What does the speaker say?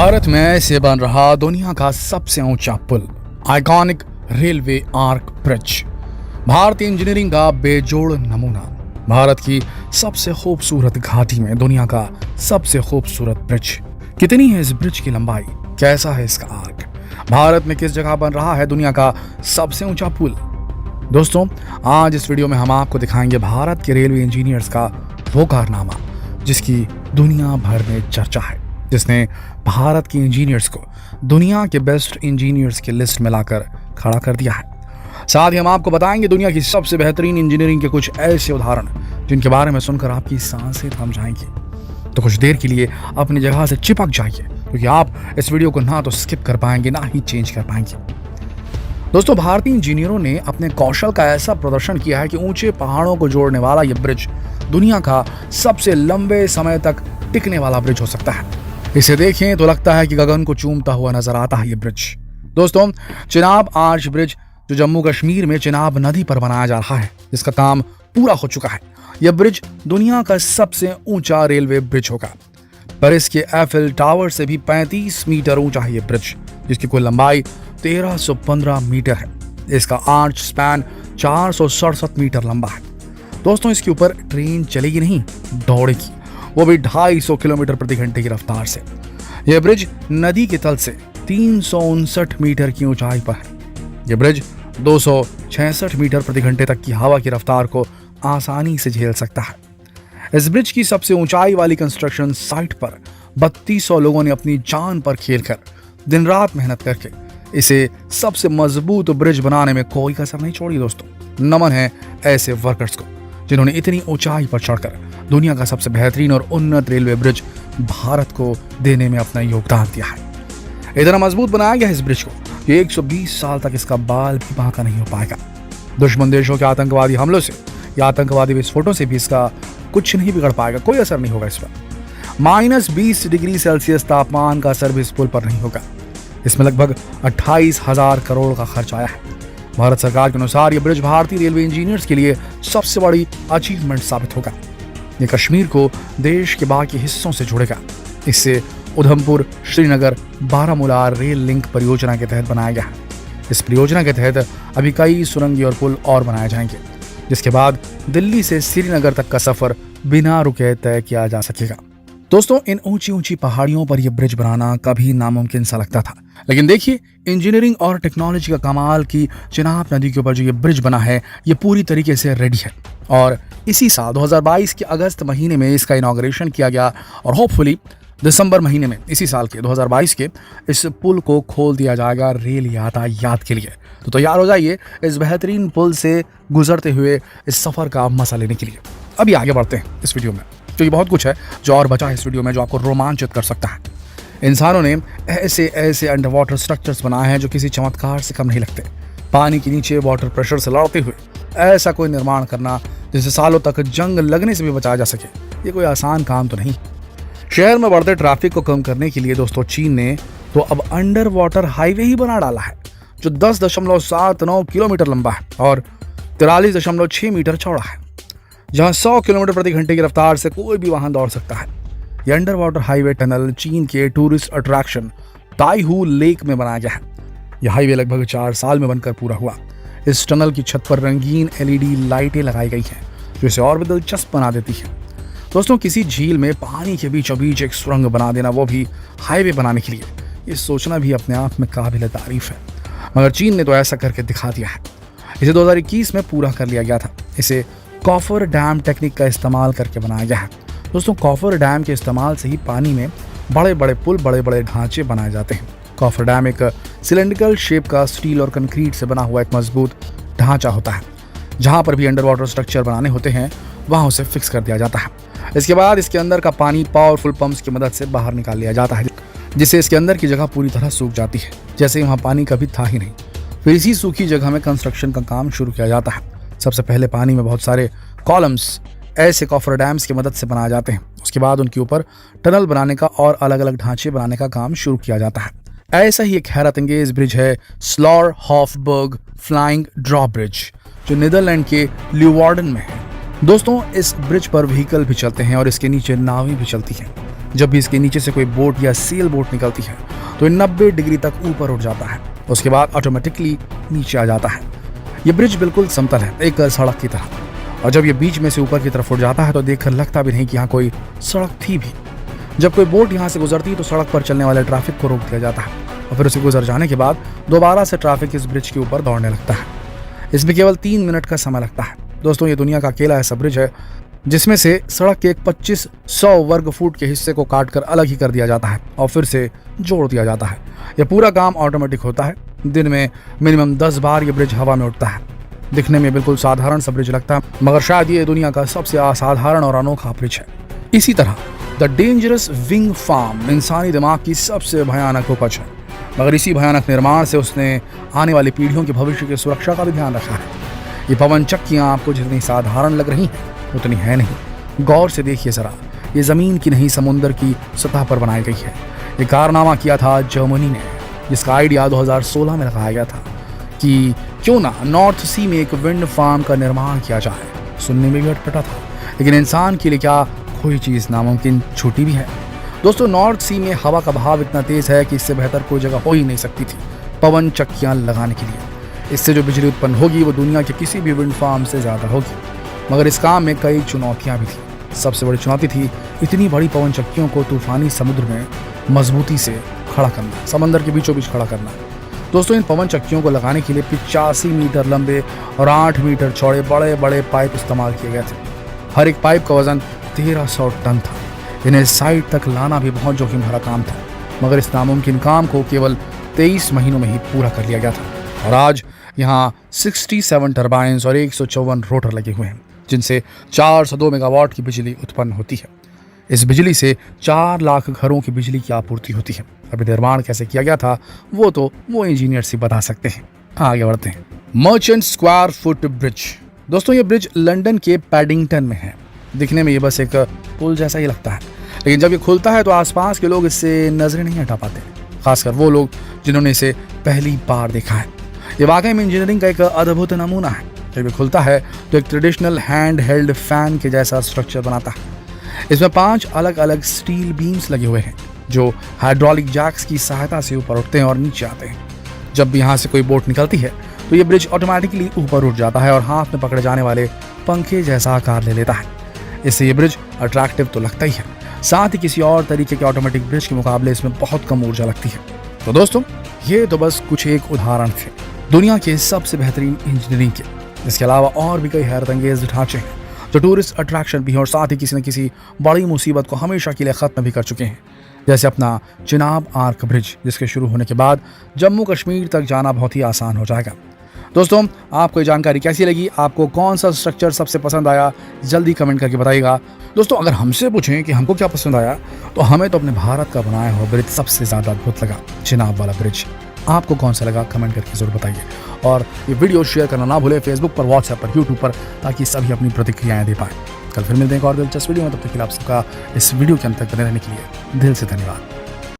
भारत में से बन रहा दुनिया का सबसे ऊंचा पुल, आइकॉनिक रेलवे आर्क ब्रिज, भारतीय इंजीनियरिंग का बेजोड़ नमूना। भारत की सबसे खूबसूरत घाटी में दुनिया का सबसे खूबसूरत ब्रिज। कितनी है इस ब्रिज की लंबाई, कैसा है इसका आर्क, भारत में किस जगह बन रहा है दुनिया का सबसे ऊंचा पुल। दोस्तों, आज इस वीडियो में हम आपको दिखाएंगे भारत के रेलवे इंजीनियर्स का वो कारनामा जिसकी दुनिया भर में चर्चा है, जिसने भारत के इंजीनियर्स को दुनिया के बेस्ट इंजीनियर्स की लिस्ट में लाकर खड़ा कर दिया है। साथ ही हम आपको बताएंगे दुनिया की सबसे बेहतरीन इंजीनियरिंग के कुछ ऐसे उदाहरण जिनके बारे में सुनकर आपकी सांसें थम जाएंगी। तो कुछ देर के लिए अपनी जगह से चिपक जाइए, क्योंकि आप इस वीडियो को ना तो स्किप कर पाएंगे ना ही चेंज कर पाएंगे। दोस्तों, भारतीय इंजीनियरों ने अपने कौशल का ऐसा प्रदर्शन किया है कि ऊंचे पहाड़ों को जोड़ने वाला यह ब्रिज दुनिया का सबसे लंबे समय तक टिकने वाला ब्रिज हो सकता है। इसे देखें तो लगता है कि गगन को चूमता हुआ नजर आता है ये ब्रिज। दोस्तों, चिनाब आर्च ब्रिज जो जम्मू कश्मीर में चिनाब नदी पर बनाया जा रहा है, जिसका काम पूरा हो चुका है। यह ब्रिज दुनिया का सबसे ऊंचा रेलवे ब्रिज होगा, पर इसके एफिल टावर से भी 35 मीटर ऊंचा है यह ब्रिज, जिसकी कुल लंबाई 1315 मीटर है। इसका आर्च स्पैन 467 मीटर लंबा है। दोस्तों, इसके ऊपर ट्रेन चलेगी नहीं, दौड़ेगी, वो भी 250 किलोमीटर प्रति घंटे की रफ्तार से। यह ब्रिज नदी के तल से 359 मीटर की ऊंचाई पर है। यह ब्रिज 266 मीटर प्रति घंटे तक की हवा की रफ्तार को आसानी से झेल सकता है। इस ब्रिज की सबसे ऊंचाई वाली कंस्ट्रक्शन साइट पर 3200 लोगों ने अपनी जान पर खेलकर दिन रात मेहनत करके इसे सबसे मजबूत ब्रिज बनाने में कोई कसर नहीं छोड़ी। दोस्तों, नमन है ऐसे वर्कर्स को जिन्होंने इतनी ऊंचाई पर चढ़कर दुनिया का सबसे बेहतरीन और उन्नत रेलवे ब्रिज भारत को देने में अपना योगदान दिया है। इतना मजबूत बनाया गया है इस ब्रिज को कि 120 साल तक इसका बाल भी बांका नहीं हो पाएगा। दुश्मन देशों के आतंकवादी हमलों से या आतंकवादी विस्फोटों से भी इसका कुछ नहीं बिगड़ पाएगा, कोई असर नहीं होगा इस पर। -20 डिग्री सेल्सियस तापमान का असर भी इस पुल पर नहीं होगा। इसमें लगभग 28,000 करोड़ का खर्च आया है। भारत सरकार के अनुसार यह ब्रिज भारतीय रेलवे इंजीनियर्स के लिए सबसे बड़ी अचीवमेंट साबित होगा। ये कश्मीर को देश के बाकी हिस्सों से जोड़ेगा। इससे उधमपुर श्रीनगर बारामूला रेल लिंक परियोजना के तहत बनाया गया है। इस परियोजना के तहत अभी कई सुरंगें और पुल और बनाए जाएंगे, जिसके बाद दिल्ली से श्रीनगर तक का सफर बिना रुके तय किया जा सकेगा। दोस्तों, इन ऊंची ऊंची पहाड़ियों पर यह ब्रिज बनाना कभी नामुमकिन सा लगता था, लेकिन देखिए इंजीनियरिंग और टेक्नोलॉजी का कमाल की चिनाब नदी के ऊपर जो ये ब्रिज बना है, ये पूरी तरीके से रेडी है। और इसी साल 2022 के अगस्त महीने में इसका इनॉग्रेशन किया गया और होपफुली दिसंबर महीने में इसी साल के 2022 के इस पुल को खोल दिया जाएगा रेल यातायात के लिए। तो तैयार हो जाइए इस बेहतरीन पुल से गुजरते हुए इस सफर का मजा लेने के लिए। अभी आगे बढ़ते हैं इस वीडियो में, क्योंकि बहुत कुछ है जो और बचा है इस वीडियो में जो आपको रोमांचित कर सकता है। इंसानों ने ऐसे ऐसे अंडर वाटर स्ट्रक्चर्स बनाए हैं जो किसी चमत्कार से कम नहीं लगते। पानी के नीचे वाटर प्रेशर से लड़ते हुए ऐसा कोई निर्माण करना जिसे सालों तक जंग लगने से भी बचाया जा सके, ये कोई आसान काम तो नहीं। शहर में बढ़ते ट्रैफिक को कम करने के लिए दोस्तों चीन ने तो अब अंडर वाटर हाईवे ही बना डाला है, जो 10.79 किलोमीटर लंबा है और 43.6 मीटर चौड़ा है, जहां 100 किलोमीटर प्रति घंटे की रफ्तार से कोई भी वाहन दौड़ सकता है। यह अंडर वाटर हाईवे टनल चीन के टूरिस्ट अट्रैक्शन ताइहू लेक में बनाया गया है। यह हाईवे लगभग 4 साल में बनकर पूरा हुआ। इस टनल की छत पर रंगीन LED लाइटें लगाई गई हैं, जो इसे और भी दिलचस्प बना देती है। दोस्तों, किसी झील में पानी के बीचों बीच एक सुरंग बना देना, वो भी हाईवे बनाने के लिए, ये सोचना भी अपने आप में काबिल तारीफ है। मगर चीन ने तो ऐसा करके दिखा दिया है। इसे 2021 में पूरा कर लिया गया था। इसे कॉफर डैम टेक्निक का इस्तेमाल करके बनाया गया है। दोस्तों, कॉफर डैम के इस्तेमाल से ही पानी में बड़े बड़े पुल, बड़े बड़े ढांचे बनाए जाते हैं। कॉफर डैम एक सिलेंड्रिकल शेप का स्टील और कंक्रीट से बना हुआ एक मजबूत ढांचा होता है। जहां पर भी अंडर वाटर स्ट्रक्चर बनाने होते हैं वहां उसे फिक्स कर दिया जाता है। इसके बाद इसके अंदर का पानी पावरफुल पंप्स की मदद से बाहर निकाल लिया जाता है, जिससे इसके अंदर की जगह पूरी तरह सूख जाती है, जैसे वहां पानी कभी था ही नहीं। फिर इसी सूखी जगह में कंस्ट्रक्शन का काम शुरू किया जाता है। सबसे पहले पानी में बहुत सारे कॉलम्स ऐसे कॉफर डैम्स की मदद से बनाए जाते हैं। उसके बाद उनके ऊपर टनल बनाने का और अलग अलग ढांचे बनाने का काम शुरू किया जाता है। ऐसा ही एक हैरत अंगेज ब्रिज है स्लॉर हॉफबर्ग फ्लाइंग ड्रॉ ब्रिज, जो नीदरलैंड के ल्यूवार्डन में है। दोस्तों, इस ब्रिज पर व्हीकल भी चलते हैं और इसके नीचे नावें भी चलती हैं। जब भी इसके नीचे से कोई बोट या सेल बोट निकलती है तो ये 90 डिग्री तक ऊपर उठ जाता है, उसके बाद ऑटोमेटिकली नीचे आ जाता है। ये ब्रिज बिल्कुल समतल है, एक सड़क की तरह, और जब ये बीच में से ऊपर की तरफ उठ जाता है तो देखकर लगता भी नहीं कि यहाँ कोई सड़क थी भी। जब कोई बोट यहाँ से गुजरती है तो सड़क पर चलने वाले ट्रैफिक को रोक दिया जाता है और फिर उसे गुजर जाने के बाद दोबारा से ट्रैफिक इस ब्रिज के ऊपर दौड़ने लगता है। इसमें केवल 3 मिनट का समय लगता है। दोस्तों, ये दुनिया का अकेला ऐसा ब्रिज है जिसमें से सड़क के एक 2500 वर्ग फुट के हिस्से को काटकर अलग ही कर दिया जाता है और फिर से जोड़ दिया जाता है। यह पूरा काम ऑटोमेटिक होता है। दिन में मिनिमम 10 बार ये ब्रिज हवा में उठता है। दिखने में बिल्कुल साधारण सा ब्रिज लगता है, मगर शायद ये दुनिया का सबसे असाधारण और अनोखा ब्रिज है। इसी तरह द डेंजरस विंग फार्म इंसानी दिमाग की सबसे भयानक उपज है, मगर इसी भयानक निर्माण से उसने आने वाली पीढ़ियों के भविष्य की सुरक्षा का भी ध्यान रखा है। ये पवन चक्कियाँ आपको जितनी साधारण लग रही हैं उतनी है नहीं। गौर से देखिए जरा, ये जमीन की नहीं समुद्र की सतह पर बनाई गई है। ये कारनामा किया था जर्मनी ने, जिसका आइडिया 2016 में लगाया गया था कि क्यों ना नॉर्थ सी में एक विंड फार्म का निर्माण किया जाए। सुनने में भी अटपटा था, लेकिन इंसान के लिए क्या कोई चीज़ नामुमकिन छूटी भी है। दोस्तों, नॉर्थ सी में हवा का बहाव इतना तेज है कि इससे बेहतर कोई जगह हो ही नहीं सकती थी पवन चक्कियाँ लगाने के लिए। इससे जो बिजली उत्पन्न होगी वो दुनिया के किसी भी विंड फार्म से ज़्यादा होगी, मगर इस काम में कई चुनौतियाँ भी थी। सबसे बड़ी चुनौती थी इतनी बड़ी पवन चक्कियों को तूफानी समुद्र में मजबूती से खड़ा करना, समंदर के बीचों बीच खड़ा करना। दोस्तों, इन पवन चक्कियों को लगाने के लिए 85 मीटर लंबे और 8 मीटर चौड़े बड़े बड़े पाइप इस्तेमाल किए गए थे। हर एक पाइप का वजन 1300 टन था। इन्हें साइड तक लाना भी बहुत जोखिम भरा काम था, मगर इस नामुमकिन काम को केवल 23 महीनों में ही पूरा कर लिया गया था। और आज यहाँ 67 टर्बाइन्स और 154 रोटर लगे हुए हैं, जिनसे 402 मेगावाट की बिजली उत्पन्न होती है। इस बिजली से 4 लाख घरों की बिजली की आपूर्ति होती है। अभी निर्माण कैसे किया गया था वो इंजीनियर से बता सकते हैं। आगे बढ़ते हैं। Merchant square foot bridge. दोस्तों, ये ब्रिज लंदन के पैडिंगटन में है। दिखने में ये बस एक पुल जैसा ही लगता है, लेकिन जब ये खुलता है तो आसपास के लोग इससे नजरें नहीं हटा पाते, खासकर वो लोग जिन्होंने इसे पहली बार देखा है। ये वाकई में इंजीनियरिंग का एक अद्भुत नमूना है। जब ये खुलता है तो एक ट्रेडिशनल हैंड हेल्ड फैन के जैसा स्ट्रक्चर बनाता है। इसमें 5 अलग अलग स्टील बीम्स लगे हुए हैं जो हाइड्रोलिक जैक्स की सहायता से ऊपर उठते हैं और नीचे आते हैं। जब भी यहाँ से कोई बोट निकलती है तो ये ब्रिज ऑटोमेटिकली ऊपर उठ जाता है और हाथ में पकड़े जाने वाले पंखे जैसा आकार ले लेता है। इससे ये ब्रिज अट्रैक्टिव तो लगता ही है, साथ ही किसी और तरीके के ऑटोमेटिक ब्रिज के मुकाबले इसमें बहुत कम ऊर्जा लगती है। तो दोस्तों, ये तो बस कुछ एक उदाहरण थे दुनिया के सबसे बेहतरीन इंजीनियरिंग के। इसके अलावा और भी कई हैरतअंगेज ढांचे हैं जो टूरिस्ट अट्रैक्शन भी हैं और साथ ही किसी न किसी बड़ी मुसीबत को हमेशा के लिए ख़त्म भी कर चुके हैं, जैसे अपना चिनाब आर्क ब्रिज, जिसके शुरू होने के बाद जम्मू कश्मीर तक जाना बहुत ही आसान हो जाएगा। दोस्तों, आपको ये जानकारी कैसी लगी? आपको कौन सा स्ट्रक्चर सबसे पसंद आया? जल्दी कमेंट करके बताइएगा। दोस्तों, अगर हमसे पूछें कि हमको क्या पसंद आया, तो हमें तो अपने भारत का बनाया हुआ ब्रिज सबसे ज़्यादा अद्भुत लगा, चिनाब वाला ब्रिज। आपको कौन सा लगा? कमेंट करके ज़रूर बताइए। और ये वीडियो शेयर करना ना भूलें फेसबुक पर, व्हाट्सएप पर, यूट्यूब पर, ताकि सभी अपनी प्रतिक्रियाएं दे पाएँ। कल फिर मिलते हैं एक और दिलचस्प वीडियो में। तब तक के लिए आप सबका इस वीडियो के अंत तक बने रहने के लिए दिल से धन्यवाद।